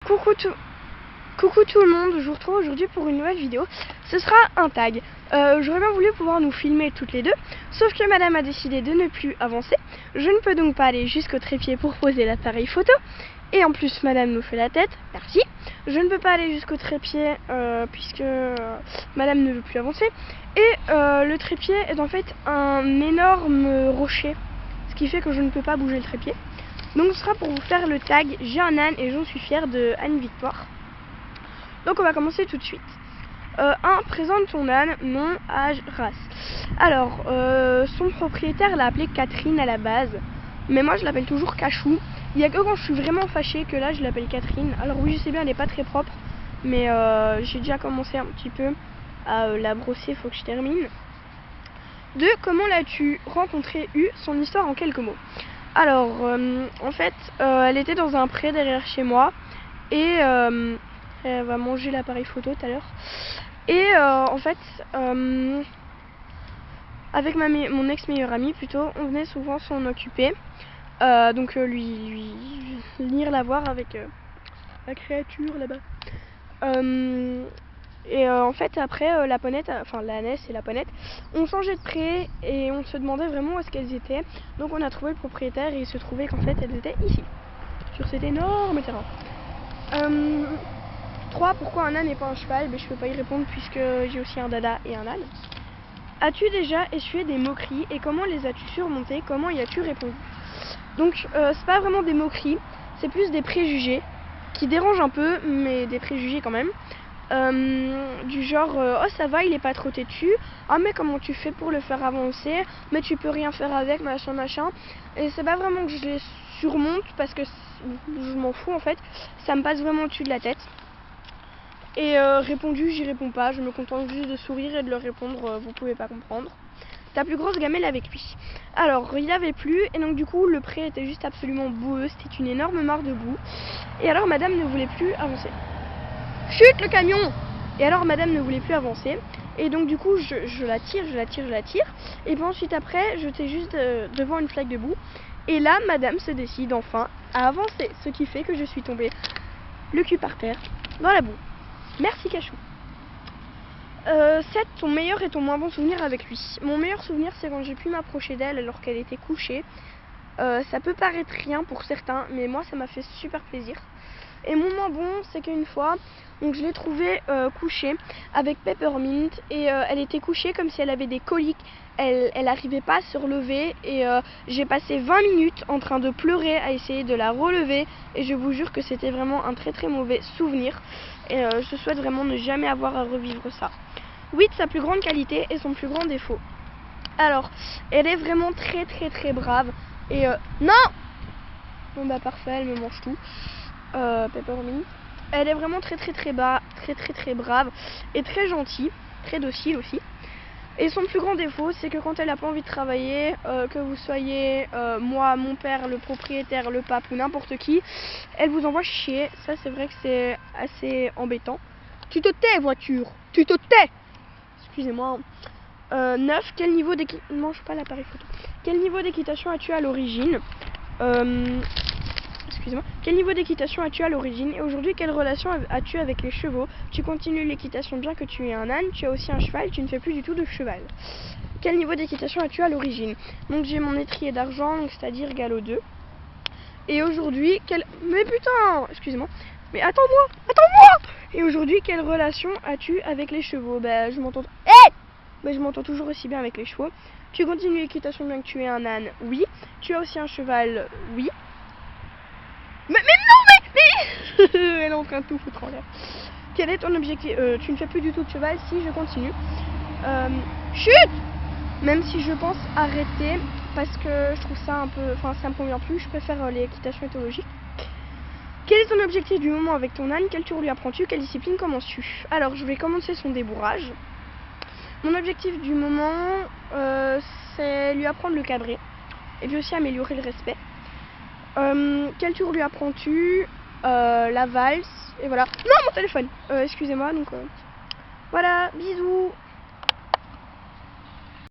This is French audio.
coucou tout le monde, je vous retrouve aujourd'hui pour une nouvelle vidéo. Ce sera un tag. J'aurais bien voulu pouvoir nous filmer toutes les deux, sauf que madame a décidé de ne plus avancer. Je ne peux donc pas aller jusqu'au trépied pour poser l'appareil photo. Et en plus madame nous fait la tête, merci. Je ne peux pas aller jusqu'au trépied puisque madame ne veut plus avancer. Et le trépied est en fait un énorme rocher, ce qui fait que je ne peux pas bouger le trépied. Donc ce sera pour vous faire le tag J'ai un âne et j'en suis fière de Anne Victoire. Donc on va commencer tout de suite. 1. Présente ton âne, nom, âge, race. Alors, son propriétaire l'a appelé Catherine à la base, mais moi je l'appelle toujours Cachou. Il n'y a que quand je suis vraiment fâchée que là je l'appelle Catherine. Alors oui, je sais bien, elle n'est pas très propre, mais j'ai déjà commencé un petit peu à la brosser, faut que je termine. 2. Comment l'as-tu rencontré, son histoire en quelques mots. Alors, en fait, elle était dans un pré derrière chez moi et elle va manger l'appareil photo tout à l'heure. Et en fait, avec mon ex-meilleure amie plutôt, on venait souvent s'en occuper. Donc lui venir la voir avec la créature là-bas. Et en fait après la ponette, enfin l'ânesse et la ponette, on changeait de pré et on se demandait vraiment où est-ce qu'elles étaient. Donc on a trouvé le propriétaire et il se trouvait qu'en fait elles étaient ici, sur cet énorme terrain. 3. Pourquoi un âne et pas un cheval? Je peux pas y répondre puisque j'ai aussi un dada et un âne. As-tu déjà essuyé des moqueries et comment les as-tu surmontées? Comment y as-tu répondu? Donc c'est pas vraiment des moqueries, c'est plus des préjugés qui dérangent un peu, mais des préjugés quand même. Du genre oh ça va, il est pas trop têtu, ah mais comment tu fais pour le faire avancer, mais tu peux rien faire avec, machin. Et c'est pas vraiment que je les surmonte parce que je m'en fous en fait, ça me passe vraiment au-dessus de la tête. Et répondu, j'y réponds pas, je me contente juste de sourire et de leur répondre vous pouvez pas comprendre. Ta plus grosse gamelle avec lui. Alors il avait plu et donc du coup le pré était juste absolument boueux, c'était une énorme mare de boue. Et alors madame ne voulait plus avancer. Chut le camion! Et alors madame ne voulait plus avancer. Et donc du coup je la tire. Et puis ensuite après j'étais juste devant une flaque de boue. Et là madame se décide enfin à avancer. Ce qui fait que je suis tombée le cul par terre dans la boue. Merci Cachou. 7. Ton meilleur et ton moins bon souvenir avec lui. Mon meilleur souvenir c'est quand j'ai pu m'approcher d'elle alors qu'elle était couchée. Ça peut paraître rien pour certains, mais moi ça m'a fait super plaisir. Et mon moins bon c'est qu'une fois, donc je l'ai trouvée couchée avec Peppermint et elle était couchée comme si elle avait des coliques. Elle n'arrivait pas à se relever et j'ai passé 20 minutes en train de pleurer à essayer de la relever et je vous jure que c'était vraiment un très très mauvais souvenir et je souhaite vraiment ne jamais avoir à revivre ça. 8. Sa plus grande qualité et son plus grand défaut. Alors, elle est vraiment très très très brave et non! Bon bah parfait, elle me mange tout. Peppermint. Elle est vraiment très brave et très gentille, très docile aussi. Et son plus grand défaut, c'est que quand elle n'a pas envie de travailler, que vous soyez moi, mon père, le propriétaire, le pape ou n'importe qui, elle vous envoie chier. Ça c'est vrai que c'est assez embêtant. Tu te tais voiture, tu te tais. Excusez-moi. 9. Quel niveau d'équitation... Non, je pas l'appareil photo. Quel niveau d'équitation as-tu à l'origine? Excusez-moi. Quel niveau d'équitation as-tu à l'origine? Et aujourd'hui, quelle relation as-tu avec les chevaux? Tu continues l'équitation bien que tu aies un âne, tu as aussi un cheval, tu ne fais plus du tout de cheval. Quel niveau d'équitation as-tu à l'origine? Donc j'ai mon étrier d'argent, c'est-à-dire galop 2. Et aujourd'hui, Mais putain! Excusez-moi. Mais attends-moi! Et aujourd'hui, quelle relation as-tu avec les chevaux? Je m'entends... je m'entends toujours aussi bien avec les chevaux. Tu continues l'équitation bien que tu aies un âne? Oui. Tu as aussi un cheval? Oui. Mais elle est en train de tout foutre en l'air. Quel est ton objectif? Tu ne fais plus du tout de cheval? Si, je continue. Chut! Même si je pense arrêter parce que je trouve ça un peu... Enfin, ça me convient plus. Je préfère l'équitation éthologique. Quel est ton objectif du moment avec ton âne? Quel tour lui apprends-tu? Quelle discipline commences-tu? Alors, je vais commencer son débourrage. Mon objectif du moment, c'est lui apprendre le cabré. Et puis aussi améliorer le respect. Quel tour lui apprends-tu? La valse. Et voilà. Non, mon téléphone. Excusez-moi. Donc voilà, bisous.